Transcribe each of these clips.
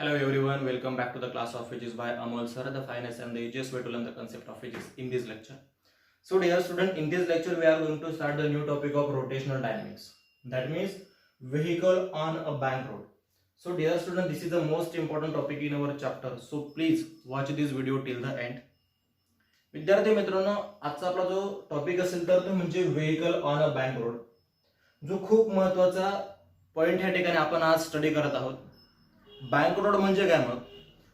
Hello everyone, welcome back to the class of physics by Amol sir, the finest and the easiest way to learn the concept of physics in this lecture. So dear student, in this lecture we are going to start the new topic of rotational dynamics. That means vehicle on a bank road. So dear student, this is the most important topic in our chapter. So please watch this video till the end. विद्यार्थी मित्रांनो, आजचा आपला जो topic असेल तर तो म्हणजे vehicle on a bank road, जो खूप महत्वाचा पॉइंट या ठिकाणी आपण आज स्टडी करत आहोत. बँक रोड म्हणजे काय?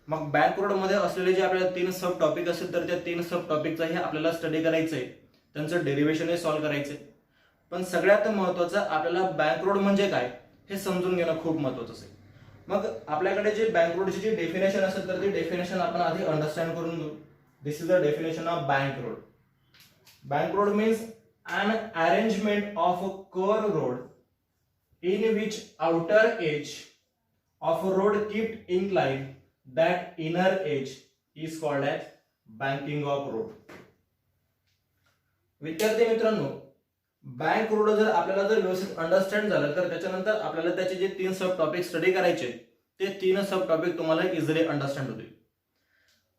मग बँक रोड मध्ये असलेले जे आपल्याला तीन सब टॉपिक असेल तर त्या तीन सब टॉपिकचाही आपल्याला स्टडी करायचंय, त्यांचं डेरिव्हेशन सॉल्व्ह करायचंय. पण सगळ्यात महत्वाचं आपल्याला बँक रोड म्हणजे काय हे समजून घेणं खूप महत्वाचं असेल. मग आपल्याकडे जे बँक रोडची जी डेफिनेशन असेल तर ती डेफिनेशन आपण आधी अंडरस्टँड करून घेऊ. This is the definition of bank road. Bank road means an arrangement of a curved road in which outer edge of a road kept inclined, that inner edge is called as banking of road. विद्यार्थी मित्रांनो, bank road जर आपल्याला व्यवस्थित understand झालं तर त्याच्यानंतर आपल्याला त्याचे जे तीन सब टॉपिक स्टडी करायचे ते तीन सब टॉपिक तुम्हाला इझिली अंडरस्टँड होतील.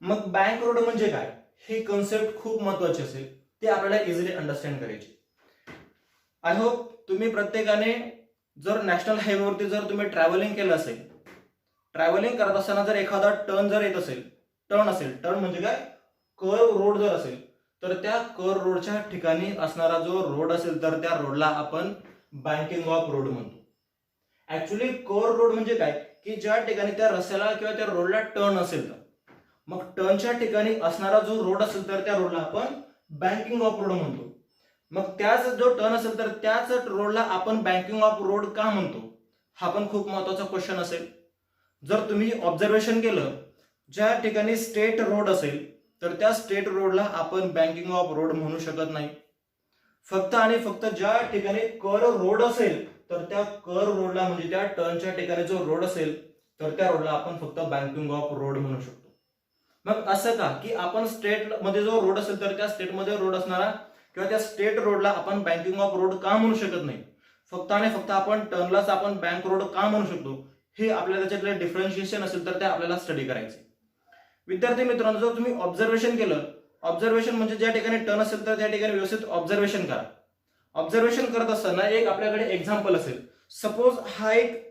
मग बँक रोड म्हणजे काय हे कन्सेप्ट खूप महत्वाचे असेल, ते आपल्याला इझिली अंडरस्टँड करायचे. आय होप तुम्ही प्रत्येकाने जर नॅशनल हायवेवरती जर तुम्ही ट्रॅव्हलिंग केलं असेल, ट्रॅव्हलिंग करत असताना जर एखादा टर्न जर येत असेल, टर्न म्हणजे काय, कर्व रोड जर असेल तर त्या कर्व रोडच्या ठिकाणी असणारा जो रोड असेल तर त्या रोडला आपण बँकिंग ऑफ रोड म्हणतो. ऍक्च्युली कर्व रोड म्हणजे काय की ज्या ठिकाणी त्या रस्त्याला किंवा त्या रोडला टर्न असेल, तर मग टर्नच्या ठिकाणी असणारा जो रोड असेल तर त्या रोडला आपण बँकिंग ऑफ रोड म्हणतो. मग त्याच जो टर्न असेल तर त्याच रोडला आपण बँकिंग ऑफ रोड का म्हणतो, हा पण खूप महत्वाचा क्वेश्चन असेल. जर तुम्ही ऑब्झर्वेशन केलं, ज्या ठिकाणी स्टेट रोड असेल तर त्या स्टेट रोडला आपण बँकिंग ऑफ रोड म्हणू शकत नाही. फक्त आणि फक्त ज्या ठिकाणी कर्व रोड असेल तर त्या कर्व रोडला म्हणजे त्या टर्नच्या ठिकाणी जो रोड असेल तर त्या रोडला आपण फक्त बँकिंग ऑफ रोड म्हणू शकतो. मग असं का की आपण स्टेट मध्ये जो रोड असेल तर त्या स्टेट मध्ये रोड असणारा किंवा त्या स्टेट रोडला आपण बँकिंग ऑफ रोड का म्हणू शकत नाही, फक्त आणि फक्त आपण टर्नलाच आपण बँक रोड का म्हणू शकतो, हे आपल्याला त्याच्यातले डिफरन्शिएशन असेल तर ते आपल्याला स्टडी करायचे. विद्यार्थी मित्रांनो, जर तुम्ही ऑब्झर्वेशन केलं, ऑब्झर्वेशन म्हणजे ज्या ठिकाणी टर्न असेल तर त्या ठिकाणी व्यवस्थित ऑब्झर्वेशन करा. ऑब्झर्वेशन करत असताना एक आपल्याकडे एक्झाम्पल असेल. सपोज हा एक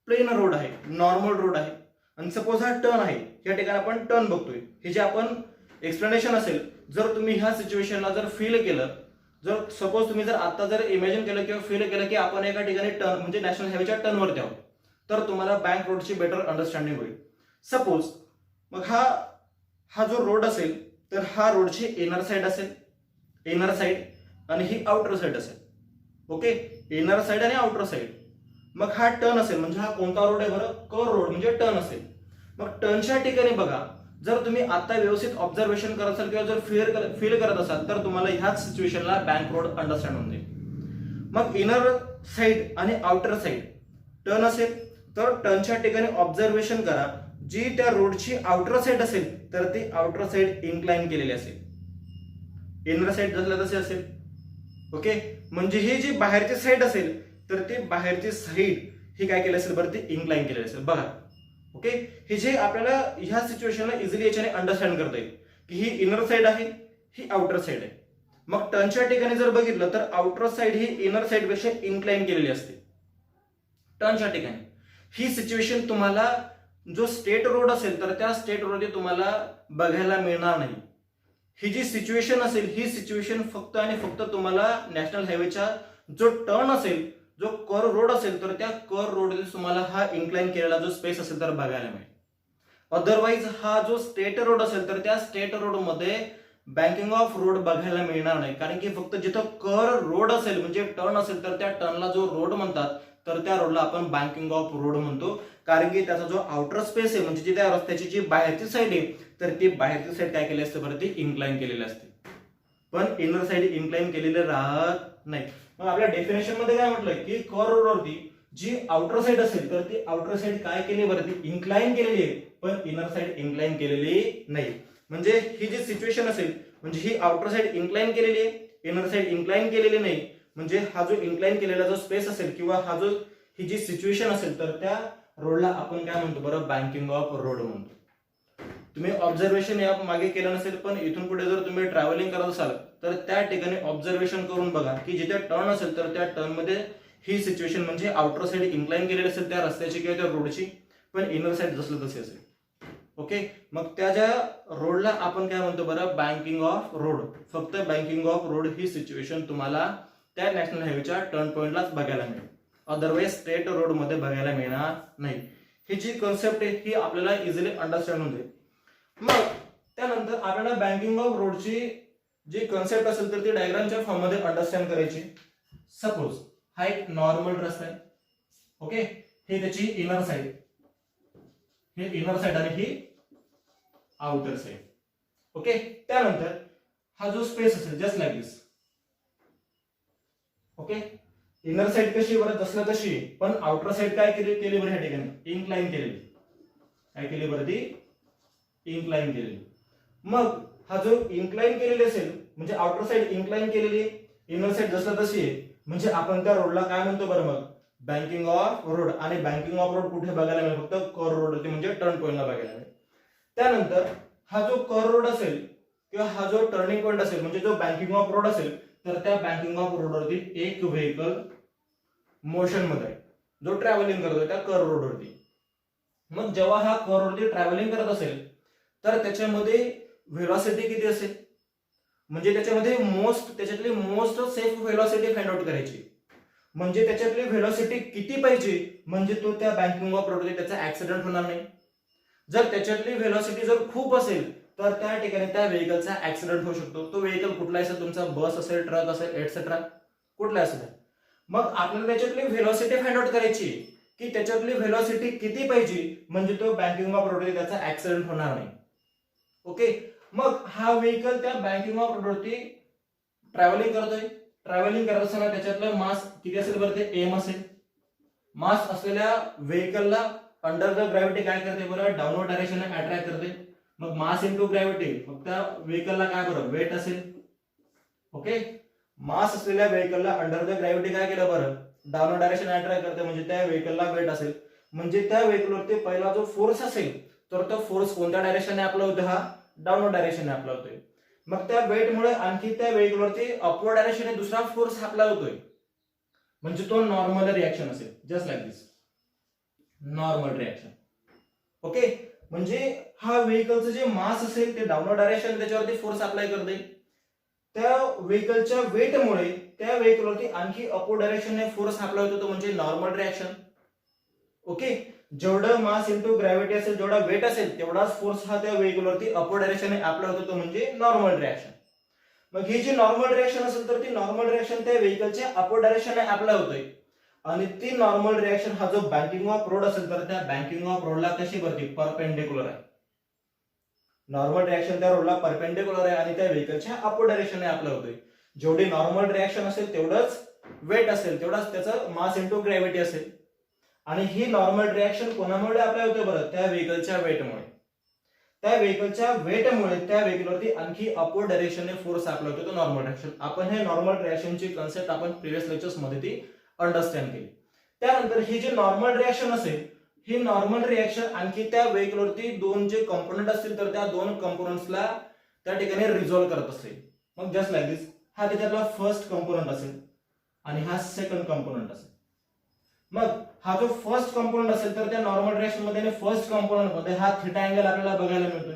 प्लेन रोड आहे, नॉर्मल रोड आहे, आणि सपोज हा टर्न आहे, या ठिकाणी आपण टर्न बघतोय. हे जे आपण एक्सप्लेनेशन असेल, जर तुम्ही ह्या सिच्युएशनला जर फील केलं, जर सपोज तुम्ही जर आता जर इमॅजिन केलं किंवा फील केलं की आपण एका ठिकाणी टर्न म्हणजे नॅशनल हायवेच्या टर्नवरती आहोत, तर तुम्हाला बँक रोडची बेटर अंडरस्टँडिंग होईल. सपोज मग हा जो रोड असेल तर हा रोडची इनर साइड असेल, इनर साइड, आणि ही आउटर साइड असेल. ओके, इनर साइड आणि आउटर साइड. मग हा टर्न असेल म्हणजे हा कोणता रोड आहे बरं, कर्व रोड म्हणजे टर्न असेल. मग टर्नच्या ठिकाणी बघा, जर तुम्ही आता व्यवस्थित ऑब्झर्वेशन करत असाल किंवा जर फील करत असाल तर तुम्हाला ह्याच सिच्युएशनला बँक रोड अंडरस्टँड होऊन जाईल. मग इनर साइड आणि आउटर साइड टर्न असेल तर टर्नच्या ठिकाणी ऑब्झर्वेशन करा, जी त्या रोडची आउटर साइड असेल तर ती आउटर साइड इन्क्लाइन केलेली असेल, इनर साइड जसं तसे असेल. ओके, म्हणजे ही जी बाहेरची साइड असेल तर ती बाहेरची साइड ही काय केली असेल बरं, ती इन्क्लाइन केलेली असेल. बघा, ओके, हे जे आपल्याला ह्या सिच्युएशनला इझिली याच्याने अंडरस्टँड करता येईल की ही इनर साइड आहे, ही आउटर साइड आहे. मग टर्नच्या ठिकाणी जर बघितलं तर आउटर साइड ही इनर साइड पेक्षा इन्क्लाइन केलेली असते. टर्नच्या ठिकाणी ही सिच्युएशन तुम्हाला जो स्टेट रोड असेल तर त्या स्टेट रोडवरती तुम्हाला बघायला मिळणार नाही. ही जी सिच्युएशन असेल ही सिच्युएशन फक्त आणि फक्त तुम्हाला नॅशनल हायवेच्या जो टर्न असेल, जो कर्व रोड असेल तर त्या कर्व रोडमध्ये तुम्हाला हा इन्क्लाइन केलेला जो स्पेस असेल तर बघायला मिळेल. अदरवाईज हा जो स्टेट रोड असेल तर त्या स्टेट रोड मध्ये बँकिंग ऑफ रोड बघायला मिळणार नाही, कारण की फक्त जिथं कर्व रोड असेल म्हणजे टर्न असेल तर त्या टर्नला जो रोड म्हणतात तर त्या रोडला आपण बँकिंग ऑफ रोड म्हणतो. कारण की त्याचा जो आउटर स्पेस आहे म्हणजे जी त्या रस्त्याची जी बाहेरची साइड आहे तर ती बाहेरची साइड काय केली असते बरं, ती इन्क्लाइन केलेली असते, पण इनर साइड इन्क्लाइन केलेली राहत नाही. मग आपल्या डेफिनेशन मध्ये काय म्हटलंय की कर्व रोडवरती जी आउटर साइड असेल तर ती आउटर साइड काय केली बरं, ती इन्क्लाइन केलेली आहे, पण इनर साइड इन्क्लाइन केलेली नाही. म्हणजे ही जी सिच्युएशन असेल म्हणजे ही आउटर साइड इन्क्लाइन केलेली आहे, इनर साइड इन्क्लाइन केलेली नाही. म्हणजे हा जो इन्क्लाइन केलेला जो स्पेस असेल किंवा हा जो ही जी सिच्युएशन असेल तर त्या रोडला आपण काय म्हणतो बरं, बँकिंग ऑफ रोड म्हणतो. तुम्ही ऑब्झर्वेशन या मागे केलं नसेल, पण इथून पुढे जर तुम्ही ट्रॅव्हलिंग करत असाल तर त्या ठिकाणी ऑब्झर्वेशन करून बघा की जिथे टर्न असेल तर त्या टर्न मध्ये ही सिच्युएशन म्हणजे आउटर साइड इन्क्लाइन केलेली असेल त्या रस्त्याची किंवा त्या रोडची, पण इनर साइड जसलं तसे असेल. ओके, मग त्या ज्या रोडला आपण काय म्हणतो बरं, बँकिंग ऑफ रोड. फक्त banking of road he situation तुम्हाला त्या नॅशनल हायवेच्या टर्न पॉइंटलाच बघायला मिळेल, अदरवाईज स्टेट रोड मध्ये बघायला मिळणार नाही. ही जी कन्सेप्ट आहे ही आपल्याला इझिली अंडरस्टँड होऊन जाईल. मग त्यानंतर आपल्याला बँकिंग ऑफ रोडची जी कन्सेप्ट असेल तर ती डायग्रामच्या फॉर्म मध्ये अंडरस्टँड करायची. सपोज हा एक नॉर्मल रस्ता आहे. ओके, हे त्याची इनर साइड, हे इनर साइड आणि ही आउटर साइड. ओके, त्यानंतर हा जो स्पेस असेल जस्ट लाईक दिस. ओके, इनर साइड कशी बरं, जसलं तशी, पण आउटर साइड काय केली बरं, ह्या ठिकाणी इन्क्लाइन केलेली. काय केली बरं, ती इन्क्लाइन केलेली. मग हा जो इन्क्लाइन केलेली असेल म्हणजे आउटर साइड इन्क्लाइन केलेली, इनर साइड जसलं तशी आहे, म्हणजे आपण त्या रोडला काय म्हणतो बरं मग, बँकिंग ऑफ रोड. आणि बँकिंग ऑफ रोड कुठे बघायला मिळेल, फक्त कर्व रोड म्हणजे टर्न पॉइंटला बघायला मिळेल. त्यानंतर हा जो कर्व रोड असेल किंवा हा जो टर्निंग पॉइंट असेल म्हणजे जो बँकिंग ऑफ रोड असेल, तर त्या बँकिंग ऑफ रोडवरती एक व्हेकल मोशन मध्ये आहे जो ट्रॅव्हलिंग करतोय त्या कर्व रोडवरती. मग जेव्हा हा कर्व रोडवरती ट्रॅव्हलिंग करत असेल तर त्याच्यामध्ये व्हेलॉसिटी किती असेल, म्हणजे त्याच्यातली most safe velocity find out करायची. म्हणजे त्याच्यातली व्हेलॉसिटी किती पाहिजे म्हणजे तो त्या बँकिंग ऑफ रोडवरती त्याचा ऍक्सिडेंट होणार नाही. जर त्याच्यातली व्हेलॉसिटी जर खूप असेल तर त्या ठिकाणी त्या व्हेकलचा ऍक्सिडेंट होऊ शकतो. तो व्हेकल कुठला असेल, तुमचा बस असेल, ट्रक असेल, एटसेट्रा, कुठला असेल. मग आपल्याला त्याच्यातली व्हेलॉसिटी फाइंड आउट करायची की त्याच्यातली व्हेलॉसिटी किती पाहिजे म्हणजे तो बँकिंग ऑफ रोडवरती त्याचा ऍक्सिडेंट होणार नाही. ओके, मग हा व्हेकल त्या बँकिंग ऑफ रोडवरती ट्रॅव्हलिंग करतोय. ट्रॅव्हलिंग करत असताना त्याच्यातलं मास किती असेल बरं, ते एम असेल. मास असलेल्या व्हेकलला अंडर द ग्रॅव्हिटी काय करते बरं, डाऊनवर्ड डायरेक्शनला अट्रॅक्ट करते. मग मास इंटू ग्रॅव्हिटी, फक्त व्हेकलला काय बरं, वेट असेल. ओके, मास असलेल्या व्हेकलला अंडर द ग्रॅव्हिटी काय केलं बरं, डाऊनवर्ड डायरेक्शन अट्रॅक्ट करते, म्हणजे त्या व्हेकलला वेट असेल. म्हणजे त्या व्हेकलवरती पहिला जो फोर्स असेल तर तो फोर्स कोणत्या डायरेक्शनने अप्लाय होतो, हा डाऊनवर्ड डायरेक्शनने अप्लाय होतोय. मग त्या वेटमुळे आणखी त्या व्हेकलवरती अपवर्ड डायरेक्शनने दुसरा फोर्स अप्लाय होतोय, म्हणजे तो नॉर्मल रिएक्शन असेल, जस्ट लाईक दिस, नॉर्मल रिएक्शन. ओके, म्हणजे हा व्हेकलचं जे मास असेल ते डाऊनवर्ड डायरेक्शन त्याच्यावरती फोर्स अप्लाय करते. त्या व्हेकलच्या वेटमुळे त्या व्हेकलवरती आणखी अपवर्ड डायरेक्शनने फोर्स अप्लाय होतो, म्हणजे नॉर्मल रिएक्शन. ओके, जेवढं मास इंटू ग्रॅव्हिटी असेल, जेवढा वेट असेल तेवढाच फोर्स हा त्या व्हेकलवरती अपवर्ड डायरेक्शनने अप्लाय होतो, म्हणजे नॉर्मल रिएक्शन. मग ही जी नॉर्मल रिएक्शन असेल तर ती नॉर्मल रिएक्शन त्या व्हेकलच्या अपवर्ड डायरेक्शनने अप्लाय होतोय. आणि ती नॉर्मल रिएक्शन हा जो बँकिंग ऑफ रोड असेल तर त्या बँकिंग ऑफ रोडला कशी भरती, परपेंडिक्युलर आहे. नॉर्मल रिएक्शन त्या रोडला परपेंडिक्युलर आहे आणि त्या व्हेकलच्या अपवर्ड डायरेक्शनने अप्लाय होतोय. जेवढी नॉर्मल रिएक्शन असेल तेवढंच वेट असेल, तेवढाच त्याचं मास इंटू ग्रॅव्हिटी असेल. आणि ही नॉर्मल रिएक्शन कोणामुळे अप्लाय होते बरं, त्या व्हेकलच्या वेटमुळे. त्या व्हेकलच्या वेटमुळे त्या व्हेकलवरती आणखी अपवर्ड डायरेक्शनने फोर्स अप्लाय होतो, तो नॉर्मल रिएक्शन. आपण हे नॉर्मल रिएक्शनची कन्सेप्ट आपण प्रिव्हियस लेक्चर्स मध्ये ती अंडरस्टँड केली. त्यानंतर ही जी नॉर्मल रिएक्शन असेल, ही नॉर्मल रिएक्शन आणखी त्या व्हेकलवरती दोन जे कंपोनंट असतील तर त्या दोन कंपोनंट्सला त्या ठिकाणी रिझॉल्व्ह करत असेल. मग जस्ट लाईक दिस, हा त्याच्यातला फर्स्ट कंपोनंट असेल आणि हा सेकंड कंपोनंट असेल. मग हा जो फर्स्ट कंपोनंट असेल तर त्या नॉर्मल रिएक्शन मध्ये फर्स्ट कंपोनंट मध्ये हा थीटा अँगल आपल्याला बघायला मिळतोय.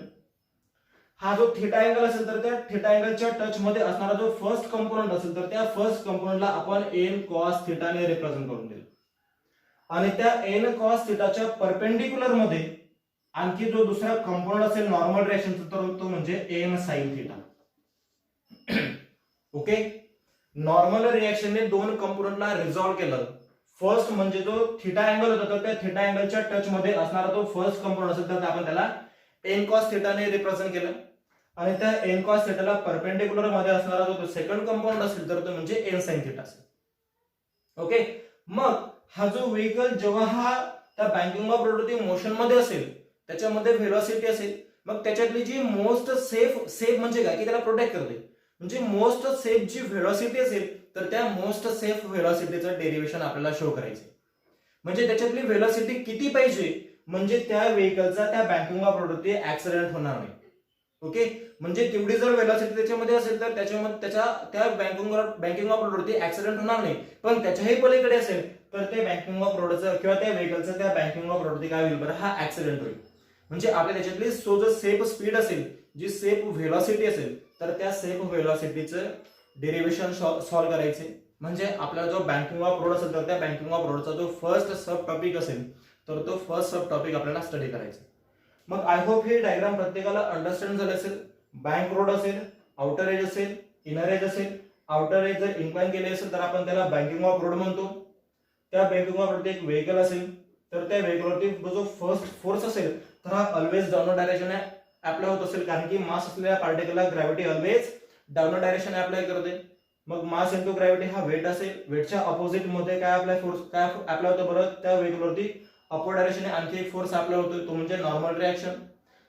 हा जो थीटा अँगल असेल तर त्या थीटा अँगलच्या टच मध्ये असणारा जो फर्स्ट कंपोनंट असेल तर त्या फर्स्ट कंपोनंटला आपण एन कॉस थीटा ने रिप्रेझेंट करून देऊ. आणि त्या एन कॉस थीटाच्या परपेंडिक्युलर मध्ये आणखी जो दुसरा कंपोनंट असेल नॉर्मल रिएक्शनचा तर तो म्हणजे N sine theta. Okay, normal रिएक्शनने दोन कंपोनंटला रिझॉल्व्ह केलं. फर्स्ट म्हणजे जो थीटा अँगल होता तर त्या थीटा अँगलच्या टच मध्ये असणारा तो फर्स्ट कंपोनंट असेल तर आपण त्याला एन कॉस थीटा ने रिप्रेझेंट केलं. आणि त्या एन कॉस थीटाला परपेंडिक्युलर मध्ये असणारा जो सेकंड कंपोनंट असेल तर तो म्हणजे एन साइन थीटा असेल. ओके, मग हा जो व्हेकल जेव्हा हा त्या बँकिंग ऑफ रोडवरती मोशन मध्ये असेल त्याच्यामध्ये व्हेलॉसिटी असेल, मग त्याच्यातली जी मोस्ट सेफ म्हणजे काय की त्याला प्रोटेक्ट करते, म्हणजे मोस्ट सेफ जी व्हेलॉसिटी असेल तर त्या मोस्ट सेफ व्हेलॉसिटीचं डेरिव्हेशन आपल्याला शो करायचे. म्हणजे त्याच्यातली व्हेलॉसिटी किती पाहिजे, म्हणजे त्या व्हेकलचा त्या बँकिंग ऑफ रोडवरती ऍक्सिडेंट होणार नाही. ओके, म्हणजे तेवढी जर व्हेलॉसिटी त्याच्यामध्ये असेल तर त्याच्यामध्ये त्याच्या त्या बँकिंग ऑफ रोडवरती ऍक्सिडेंट होणार नाही. पण त्याच्याही पलीकडे असेल तर ते बँकिंग ऑफ रोडचं किंवा त्या व्हेकलचं त्या बँकिंग ऑफ रोडवरती काय होईल बरं, हा ऍक्सिडेंट होईल. म्हणजे आपल्या त्याच्यातली जो सेफ स्पीड असेल, जी सेफ व्हेलॉसिटी असेल, तर त्या सेफ व्हेलॉसिटीचं डेरिव्हेशन सॉल्व्ह करायचे. म्हणजे आपला जो बँकिंग ऑफ रोड असेल तर त्या बँकिंग ऑफ रोडचा जो फर्स्ट सब टॉपिक असेल तर तो फर्स्ट सब टॉपिक आपल्याला स्टडी करायचा. मग आय होप हे डायग्राम प्रत्येकाला अंडरस्टँड झालं असेल. बँक रोड असेल, आउटर एज असेल, इनर एज असेल. आउटर एज जर इन्क्लाइन केले असेल तर आपण त्याला बँकिंग ऑफ रोड म्हणतो. त्या बँकिंग ऑफ रोडवरती एक व्हेकल असेल तर त्या व्हेकलवरती जो फर्स्ट फोर्स असेल तर हा ऑलवेज डाऊनवर्ड डायरेक्शन अप्लाय होत असेल, कारण की मास असलेल्या पार्टिकलला gravity always downward direction apply करते. मग मास इंटू ग्रॅव्हिटी हा वेट असेल. वेटच्या ऑपोजिट मध्ये काय अप्लाय फोर्स काय अप्लाय होतो बरं, त्या व्हेकलवरती अपवर्ड डायरेक्शनने आणखी एक फोर्स अप्लाय होतो, तो म्हणजे नॉर्मल रिएक्शन.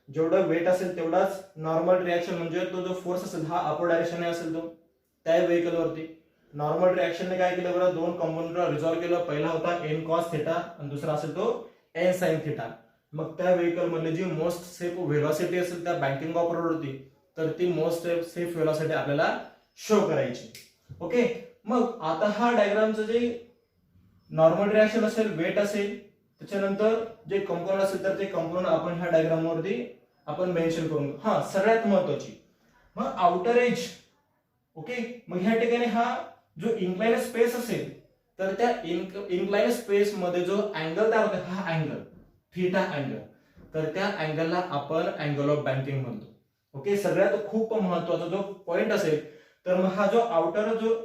जेवढं वेट असेल तेवढाच नॉर्मल रिएक्शन, म्हणजे तो जो फोर्स असेल हा अपवर्ड डायरेक्शनने असेल तो त्या व्हेकलवरती. नॉर्मल रिएक्शनने काय केलं बरं, दोन कंपोनंटला रिझॉल्व्ह केलं. पहिला होता एन कॉस थिटा आणि दुसरा असेल तो एन साइन थिटा. मग त्या व्हेकल मधली जी मोस्ट सेफ व्हेलॉसिटी असेल त्या बँकिंग ऑफ रोडवरती, तर ती मोस्ट सेफ व्हेलॉसिटी आपल्याला शो करायची. ओके, मग आता हा डायग्रामचं जे नॉर्मल रिएक्शन असेल, वेट असेल, त्याच्यानंतर जे कंपोनंट असेल तर ते कंपोनंट आपण ह्या डायग्राम वरती आपण मेन्शन करून. हा सगळ्यात महत्वाची मग आउटर एज. ओके, मग ह्या ठिकाणी हा जो इन्क्लाइन स्पेस असेल तर त्या इन्क्लाइन स्पेस मध्ये जो अँगल तयार होतो हा अँगल थीटा अँगल, तर त्या अँगलला आपण अँगल ऑफ बँकिंग म्हणतो. ओके, सगळ्यात खूप महत्वाचा जो पॉइंट असेल तर मग हा जो आउटर जो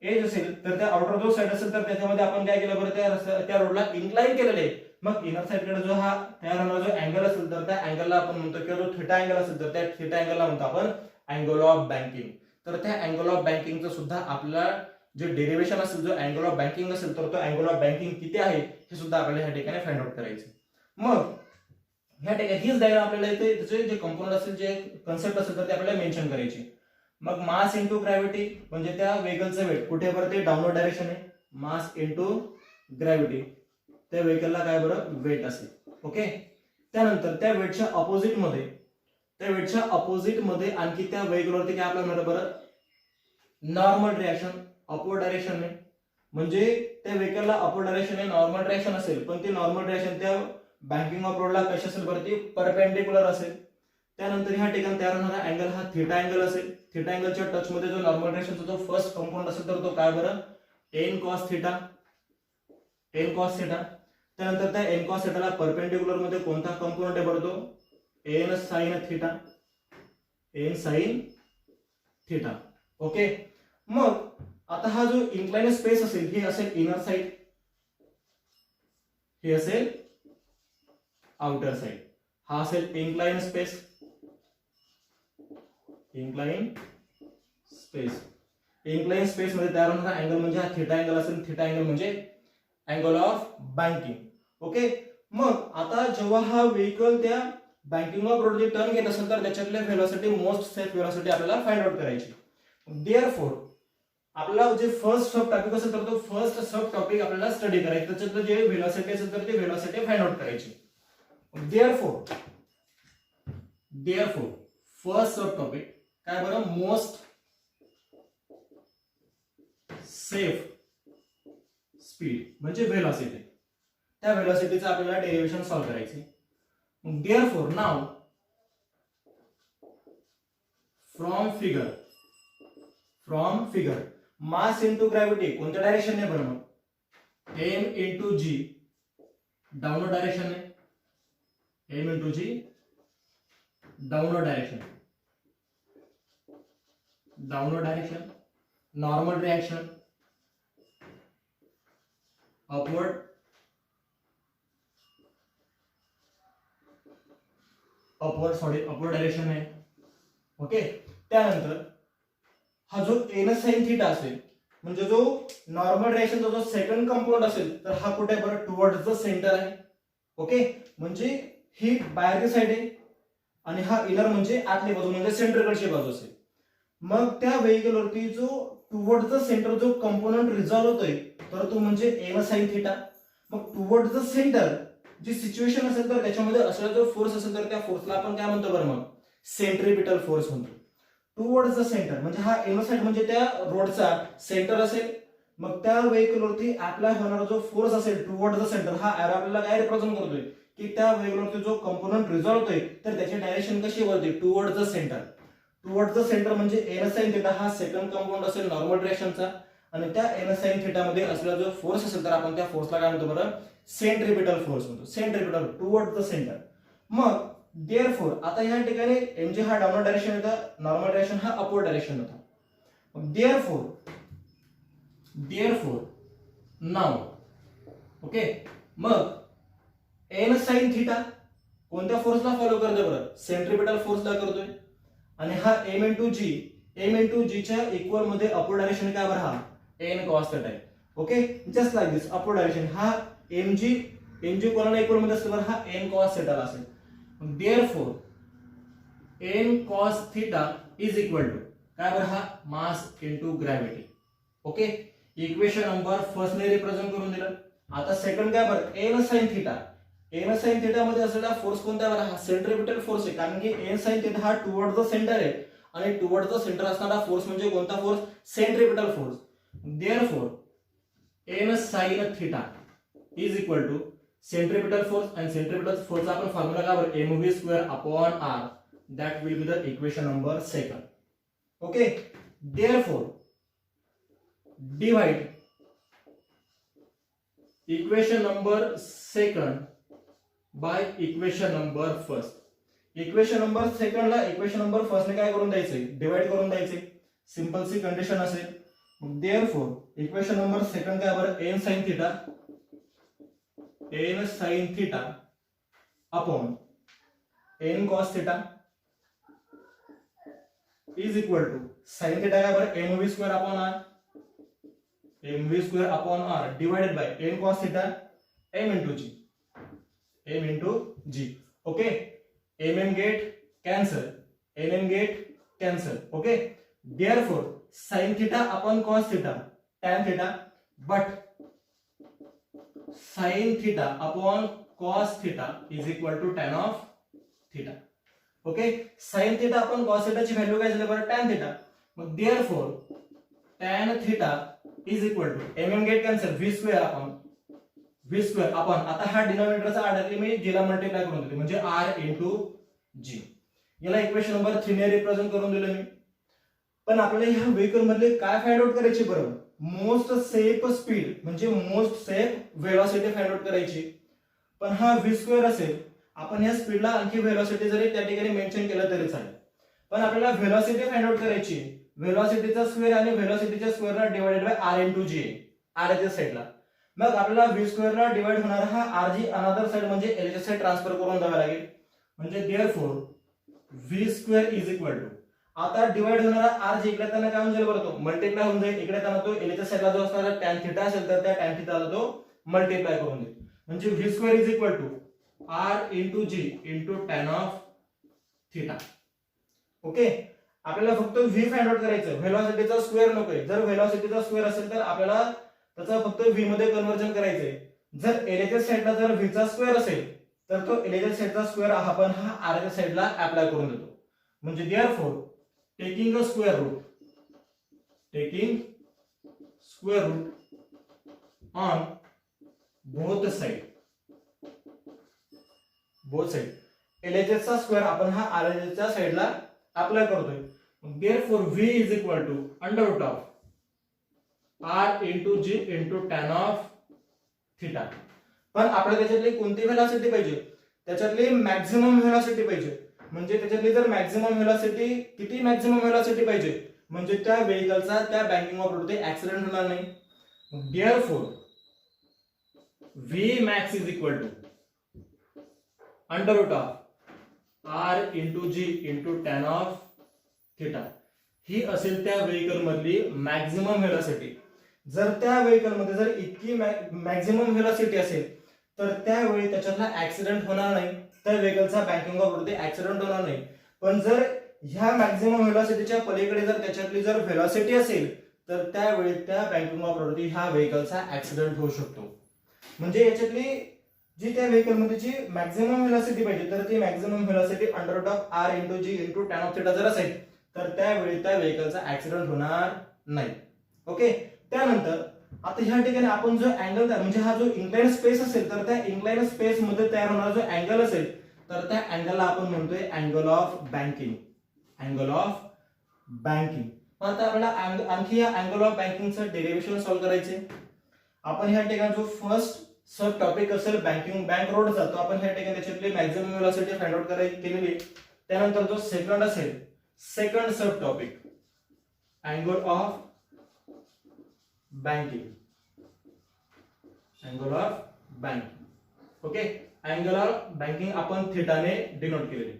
एज असेल तर त्या आउटर जो साइड असेल तर त्याच्यामध्ये आपण काय केलं बरं, त्या रोडला इन्क्लाइन केलेलं आहे. मग इनर साइड कडे जो हा तयार होणारा जो अँगल असेल तर त्या अँगलला आपण म्हणतो, किंवा जो थीटा अँगल असेल तर त्या थीटा अँगलला म्हणतो आपण अँगल ऑफ बँकिंग. तर त्या अँगल ऑफ बँकिंगचं सुद्धा आपला जे डेरिव्हेशन असेल, जो अँगल ऑफ बँकिंग असेल तर तो अँगल ऑफ बँकिंग किती आहे हे सुद्धा आपल्याला ह्या ठिकाणी फाइंड आउट करायचं. मग ह्या ठिकाणी हीच डायग्राम आपल्याला इथे त्याचे जे कंपोनंट असेल, जे कन्सेप्ट असेल तर ते आपल्याला मेन्शन करायचे. मग मास इंटू ग्रॅव्हिटी म्हणजे त्या व्हेकलचं वेट कुठे बरं, ते डाऊनवर्ड डायरेक्शन आहे. मास इंटू ग्रॅव्हिटी, त्या व्हेकलला काय बरं वेट असेल. ओके, त्यानंतर त्या वेटच्या ऑपोजिट मध्ये आणखी त्या व्हेकलवरती काय आपल्याला मिळतं बरं, नॉर्मल रिएक्शन अपवर्ड डायरेक्शन आहे. म्हणजे त्या व्हेकलला अपवर्ड डायरेक्शन आहे, नॉर्मल रिएक्शन असेल, पण ती नॉर्मल रिएक्शन त्या बँकिंग ऑफ रोडला कशी असेल बरं, ती परपेंडिक्युलर असेल. त्यानंतर ह्या ठिकाणी तयार होणारा अँगल हा थीटा अँगल असेल. थीटा अँगलच्या टच मध्ये जो नॉर्मल रिएक्शनचा जो फर्स्ट कंपोनंट असेल तर तो काय बरं, एन कॉस थिटा. त्यानंतर त्या एन कॉस थिटाला परपेंडिक्युलर मध्ये कोणता कंपोनंट आहे बरं, तो एन साइन थिटा. ओके, मग आता हा जो इन्क्लाइन स्पेस असेल हे असेल इनर साइड, हे असेल आउटर साइड. हा असेल इन्क्लाइन स्पेस. इन्क्लाइन स्पेस मध्ये तयार होणारा अँगल म्हणजे हा थीटा अँगल असेल. थीटा अँगल म्हणजे अँगल ऑफ बँकिंग. ओके, मग आता जेव्हा हा व्हेकल त्या बँकिंग ऑफ रोडची टर्न घेत असेल तर त्याच्यातल्या व्हेलॉसिटी मोस्ट सेफ व्हेलॉसिटी आपल्याला फाइंड आउट करायची. देअरफॉर आपला जे फर्स्ट सब टॉपिक असेल तर तो फर्स्ट सब टॉपिक आपल्याला स्टडी करायचं. त्याच्यातलं जे व्हेलॉसिटी असेल तर ते व्हेलॉसिटी फाइंड आउट करायची. देअरफॉर फर्स्ट सब टॉपिक काय बरं, मोस्ट सेफ स्पीड म्हणजे व्हेलॉसिटी. त्या व्हेलॉसिटीचं आपल्याला डेरिव्हेशन सॉल्व्ह करायचे. Therefore now from figure mass into gravity कोणत्या डायरेक्शनने बरं, मग M into G downward डायरेक्शनने. M into G downward direction. Normal reaction upward direction आहे. ओके, त्यानंतर हा जो एन साइन थीटा असेल म्हणजे जो नॉर्मल रिएक्शनचा जो सेकंड कंपोनंट असेल तर हा कुठे बरं, टुवर्ड्स द सेंटर आहे. ओके, म्हणजे ही बाहेरची साइड आहे आणि हा इनर म्हणजे आतली बाजू म्हणजे सेंटरकडची बाजू असेल. मग त्या व्हेकलवरती जो टुवर्ड्स द सेंटर जो कंपोनंट रिझॉल्व्ह होतोय तर तो म्हणजे एन साइन थीटा. मग टुवर्ड्स द सेंटर जी सिच्युएशन असेल तर त्याच्यामध्ये असलेला जो फोर्स असेल तर त्या फोर्सला आपण काय म्हणतो बरं मग सेंट्रिपिटल फोर्स म्हणतो. टुवर्ड्स द सेंटर म्हणजे हा एनो साइड म्हणजे त्या रोडचा सेंटर असेल. मग त्या व्हेकलवरती अप्लाय होणारा जो फोर्स असेल टुवर्ड्स द सेंटर हा एरो आपल्याला काय रिप्रेझेंट करतोय की त्या व्हेकलवरती जो कंपोनंट रिझॉल्व होतोय तर त्याची डायरेक्शन कशी वळते towards the centre. Towards the centre म्हणजे एन साइन थिटा हा सेकंड कंपाऊंड असेल नॉर्मल डायरेक्शनचा आणि त्या एन साइन थिटा मध्ये असलेला जो फोर्स असेल तर आपण त्या फोर्सला काय म्हणतो बरं सेंट्रिपिटल फोर्स म्हणतो. Centripetal towards the centre. मग देअरफॉर आता या ठिकाणी एम जी हा डाऊनवर्ड डायरेक्शन होता नॉर्मल डायरेक्शन हा अपवर्ड डायरेक्शन होता. मग देअरफॉर नाउ ओके मग एन साइन थिटा कोणत्या फोर्सला फॉलो करतोय बरं सेंट्रिपिटल फोर्सला करतोय आणि हा एम इंटू जी च्या इक्वल मध्ये अपवर्ड डायरेक्शन काय बरं हा एन कॉस थिटा आहे. ओके जस्ट लाईक दिस अपवर्ड डायरेक्शन हा एम जी कोणाला इक्वल मध्ये असेल बरं हा एन कॉस थिटाला असेल. Therefore N cos theta is equal to काय बरं हा mass into gravity. Okay equation number first ने रिप्रेझेंट करून दिलं. आता सेकंड काय बरं N sine theta. N sine theta मध्ये असलेला फोर्स कोणता बरं हा सेंट्रिपिटल फोर्स आहे कारण की एन साइन थिटा हा टुवर्ड्स द सेंटर आहे आणि टुवर्ड्स द सेंटर असणारा फोर्स म्हणजे कोणता force centripetal force. Therefore N sine theta is equal to centripetal force आणि सेंट्रिपिटल फोर्सचा आपण फॉर्म्युला काय बरं MV square upon R that will be the equation number second. Okay therefore divide equation number second by equation number first. Equation number सेकंडला equation number first ने काय करून द्यायचंय डिवाइड करून द्यायचंय. सिंपल सी कंडिशन असेल. देअरफॉर इक्वेशन नंबर सेकंड काय बरं N sine theta upon N cos theta is equal to sine theta काय बरं MV square upon r divided by N cos theta m into g. Okay m get cancel. Okay therefore sin theta upon cos theta tan theta but sin theta upon cos theta is equal to tan of theta. Okay sin theta upon cos theta ची value काय झाली बरं tan theta. मग therefore tan theta is equal to get cancel v square upon आता हा डिनॉमिनेटरचा R मी जीला multiply करून देतो म्हणजे r इंटू जी. याला इक्वेशन नंबर 3 ने रिप्रेझेंट करून दिलं मी. पण आपल्याला ह्या व्हेकल मधले काय फाइंड आउट करायचे बरोबर मोस्ट सेफ स्पीड म्हणजे most safe velocity find out करायची. पण हा v स्क्वेअर असेल आपण या स्पीडला आणखी वेलोसिटी जरी त्या ठिकाणी मेन्शन केलं तरी चालेल. पण आपल्याला वेलोसिटी फाइंड आउट करायची वेलोसिटीचा स्क्वेअर आणि वेलोसिटीच्या स्क्वेअरला divided by r into G r च्या साइडला. मग आपल्याला v स्क्वेअरला डिवाइड होणारा हा r जी अनदर साइड म्हणजे l च्या साइड ट्रान्सफर करून द्यावा लागेल. म्हणजे therefore v square is equal to आता डिवाइड होणारा r जी इकडे त्यांना काय होऊन जाईल बरं तो मल्टिप्लाय होऊन जाईल. इकडे त्यांना तो l च्या साइडला जो असणारा tan थीटा असेल तर त्या tan थीटाला तो मल्टिप्लाय करून देईल. म्हणजे v square is equal to r into g into tan of theta. Okay आपल्याला फक्त v फाइंड आउट करायचं व्हेलॉसिटीचा स्क्वेअर नकोय. जर व्हेलॉसिटीचा स्क्वेअर असेल तर आपल्याला त्याचा फक्त v मध्ये कन्वर्जन करायचंय. जर l च्या साइडला जर v चा स्क्वेअर असेल तर तो l च्या साइडचा स्क्वेअर आपण हा r च्या साइडला अप्लाय करून देतो. म्हणजे therefore taking square root on both side LHS चा स्क्वेअर आपण हा RHS च्या साइडला अप्लाय करतोय. therefore v is equal to under root of r into g into tan of theta. पण आपल्याला त्याच्यातली कोणती व्हेलॉसिटी पाहिजे त्याच्यातली मॅक्झिमम व्हेलॉसिटी पाहिजे. म्हणजे त्याच्यातली जर मॅक्झिमम व्हेलॉसिटी किती मॅक्झिमम व्हेलॉसिटी पाहिजे म्हणजे त्या व्हेकलचा त्या बँकिंग ऑफ रोड ते ऍक्सिडेंट होणार नाही. Therefore v max is equal to under root of r into g into tan of theta. ही असेल त्या व्हेकल मधली मॅक्झिमम व्हेलॉसिटी. जर त्या व्हेकल मध्ये जर इतकी मॅक्झिमम व्हेलॉसिटी असेल तर त्यावेळी त्याच्यातला ऍक्सिडेंट होणार नाही. त्या व्हेकलचा बँकिंग ऑफ रोड ते ऍक्सिडेंट होणार नाही. पण जर ह्या मॅक्झिमम व्हेलॉसिटीच्या पलीकडे जर त्याच्यातली जर व्हेलॉसिटी असेल तर त्यावेळी त्या बँकिंग ऑफ रोड ह्या व्हेकलचा ऍक्सिडेंट होऊ शकतो. म्हणजे याच्यातली जी त्या व्हेकल मध्ये जी मॅक्झिमम व्हेलॉसिटी पाहिजे तर ती maximum velocity under root of r into g into tan of theta जर असेल तर त्यावेळी त्या व्हेकलचा ऍक्सिडेंट होणार नाही. ओके. त्यानंतर आता ह्या ठिकाणी आपण जो अँगल म्हणजे हा जो इन्क्लाइन स्पेस असेल तर त्या इन्क्लाइन स्पेस मध्ये तयार होणारा जो अँगल असेल तर त्या अँगलला आपण म्हणतोय angle of banking. Angle of banking. आता आपल्याला आणखी या अँगल ऑफ बँकिंगचं डेरिव्हेशन सॉल्व्ह करायचे. आपण ह्या ठिकाणी जो फर्स्ट सब टॉपिक असेल बँक रोडचा तो आपण ह्या ठिकाणी त्याच्यातली मॅक्झिमम व्हेलॉसिटी फाइंड आउट केलेली. त्यानंतर जो सेकंड असेल second sub topic angle of banking. Angle of banking. Okay. Angle of banking आपण थिटाने डिनोट केलेली.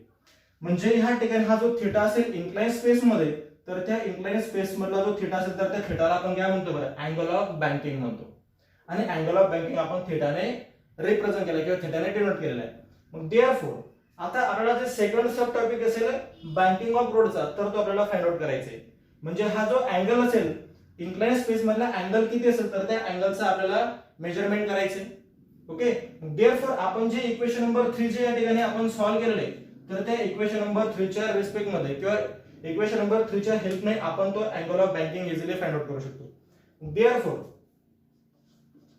म्हणजे ह्या ठिकाणी हा जो थिटा असेल इन्क्लाइन स्पेस मध्ये तर त्या इन्क्लाइन स्पेस मधला जो थिटा असेल तर त्या थिटाला आपण काय म्हणतो बरं अँगल ऑफ बँकिंग म्हणतो. आणि अँगल ऑफ बँकिंग आपण थिटाने रिप्रेझेंट केला किंवा थिटाने डिनोट केलेला आहे. मग देअरफॉर आता आपल्याला जे सेकंड सब टॉपिक असेल बँकिंग ऑफ रोडचा तर तो आपल्याला फाइंड आउट करायचा आहे. म्हणजे हा जो अँगल असेल इन्क्लाइन स्पेस मधला अँगल किती असेल तर त्या अँगलचा आपल्याला मेजरमेंट करायचे. ओके. देअरफॉर आपण जे इक्वेशन नंबर 3 जे या ठिकाणी आपण सॉल्व्ह केलेले तर त्या इक्वेशन नंबर 3 च्या रिस्पेक्ट मध्ये किंवा इक्वेशन नंबर 3 च्या हेल्पने आपण तो angle of banking easily find out करू शकतो. Therefore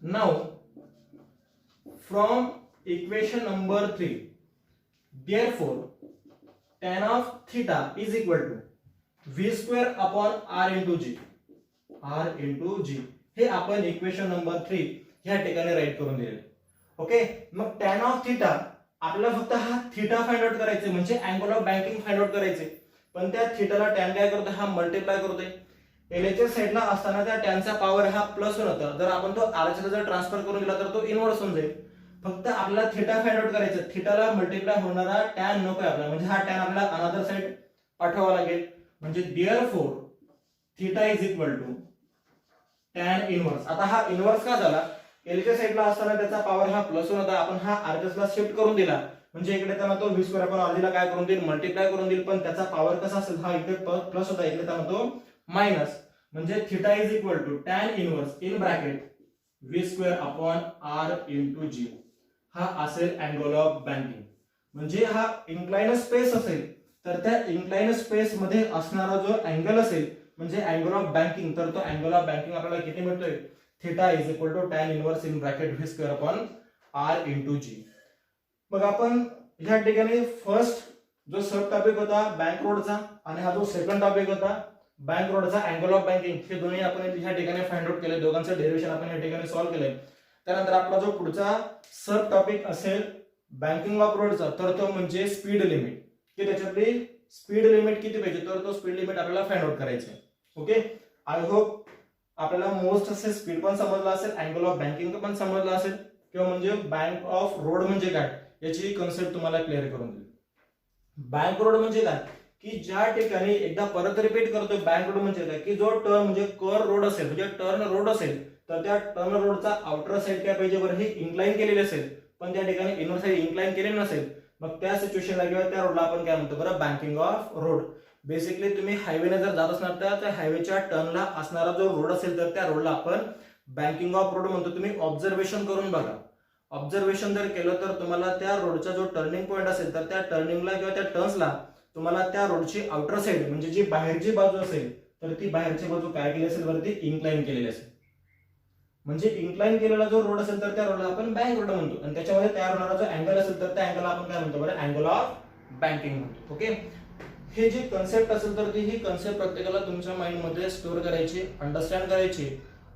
now from equation number 3 therefore tan of theta is equal to v square upon r into g. r into g हे आपण इक्वेशन नंबर 3 ह्या ठिकाणी right करून दिले. ओके. मग tan of theta आपल्याला फक्त हा थीटा फाइंड आउट करायचे म्हणजे angle of banking find out करायचे. पण त्या थीटाला tan काय करतो हा मल्टिप्लाय करतोय. एलच्या साइडला असताना त्या टॅनचा पॉवर हा प्लस होता जर आपण तो आरच्या जर ट्रान्सफर करून दिला तर तो इनवर्स होऊन जाईल. फक्त आपल्याला थीटा फाइंड आउट करायचं. थीटाला मल्टिप्लाय होणारा टॅन नकोय आपल्याला म्हणजे हा टॅन आपल्याला अनदर साइड पाठवावा लागेल. म्हणजे therefore theta is equal to tan inverse. आता हा इनवर्स का झाला एलच्या साइडला असताना त्याचा पॉवर हा प्लस होता आपण हा आरच्या शिफ्ट करून दिला म्हणजे इकडे त्यांना तो v स्क्वेअर आपण आधीला काय करून देईल मल्टिप्लाय करून देईल. पण त्याचा पॉवर कसा असेल हा इकडे प्लस होता इकडे त्यांना तो मायनस. म्हणजे theta is equal to tan inverse in bracket v square upon r into g हा असेल अँगल ऑफ बँकिंग. म्हणजे हा इन्क्लाइन स्पेस असेल तर त्या इन्क्लाइन स्पेस मध्ये असणारा जो अँगल असेल म्हणजे अँगल ऑफ बँकिंग तर तो अँगल ऑफ बँकिंग आपल्याला किती मिळतोय theta is equal to tan inverse in bracket v square upon r into g. मग आपण ह्या ठिकाणी फर्स्ट जो सब टॉपिक होता बँक रोडचा आणि हा जो सेकंड टॉपिक होता बँक रोडचा अँगल ऑफ बँकिंग हे दोन्ही आपण ह्या ठिकाणी फाइंड आउट केले. दोघांचं डेरिव्हेशन आपण या ठिकाणी सॉल्व्ह केलंय. त्यानंतर आपला जो पुढचा सब टॉपिक असेल बँकिंग ऑफ रोडचा तर तो म्हणजे स्पीड लिमिट की त्याच्यातली स्पीड लिमिट किती पाहिजे तर तो स्पीड लिमिट आपल्याला फाइंड आउट करायचं आहे. ओके. आय होप आपल्याला मोस्ट असे स्पीड पण समजला असेल अँगल ऑफ बँकिंग पण समजला असेल किंवा म्हणजे बँक ऑफ रोड म्हणजे काय याची कन्सेप्ट तुम्हाला क्लिअर करून दिली. बँक रोड म्हणजे काय की ज्या ठिकाणी एकदा परत रिपीट करतोय बँक रोड म्हणजे काय की जो टर्न म्हणजे कर रोड असेल म्हणजे टर्न रोड असेल तर त्या टर्न रोडचा आउटर साइड काय पाहिजे बरं हे इन्क्लाइन केलेले असेल पण त्या ठिकाणी इनर साइड इन्क्लाइन केलेले नसेल मग त्या सिच्युएशनला किंवा त्या रोडला आपण काय म्हणतो बरं बँकिंग ऑफ रोड. बेसिकली तुम्ही हायवेने जर जात असणार तर त्या हायवेच्या टर्नला असणारा जो रोड असेल तर त्या रोडला आपण बँकिंग ऑफ रोड म्हणतो. तुम्ही ऑब्झर्वेशन करून बघा. ऑब्झर्वेशन जर केलं तर तुम्हाला त्या रोडचा जो टर्निंग पॉईंट असेल तर त्या टर्निंगला किंवा त्या टर्न्सला तुम्हाला त्या रोडची आउटर साइड म्हणजे जी बाहेरची बाजू असेल तर ती बाहेरची बाजू काय केली असेल वरती इन्क्लाइन केलेली असेल. म्हणजे इन्क्लाइन केलेला जो रोड असेल तर त्या रोडला आपण बँक रोड म्हणतो आणि त्याच्यामध्ये तयार होणारा जो अँगल असेल तर त्या अँगलला आपण काय म्हणतो बरं अँगल ऑफ बँकिंग म्हणतो. ओके. हे जी कन्सेप्ट असेल तर ती ही कन्सेप्ट प्रत्येकाला तुमच्या माइंड मध्ये स्टोअर करायची अंडरस्टँड करायची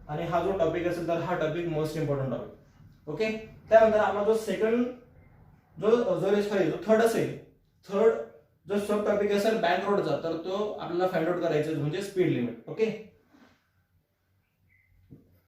आणि हा जो टॉपिक असेल तर हा topic most important topic. Okay. त्यानंतर आपला जो सेकंड जो थर्ड असेल थर्ड जो सब टॉपिक असेल बँक रोडचा तर तो आपल्याला फाइंड आउट करायचा म्हणजे स्पीड लिमिट. ओके.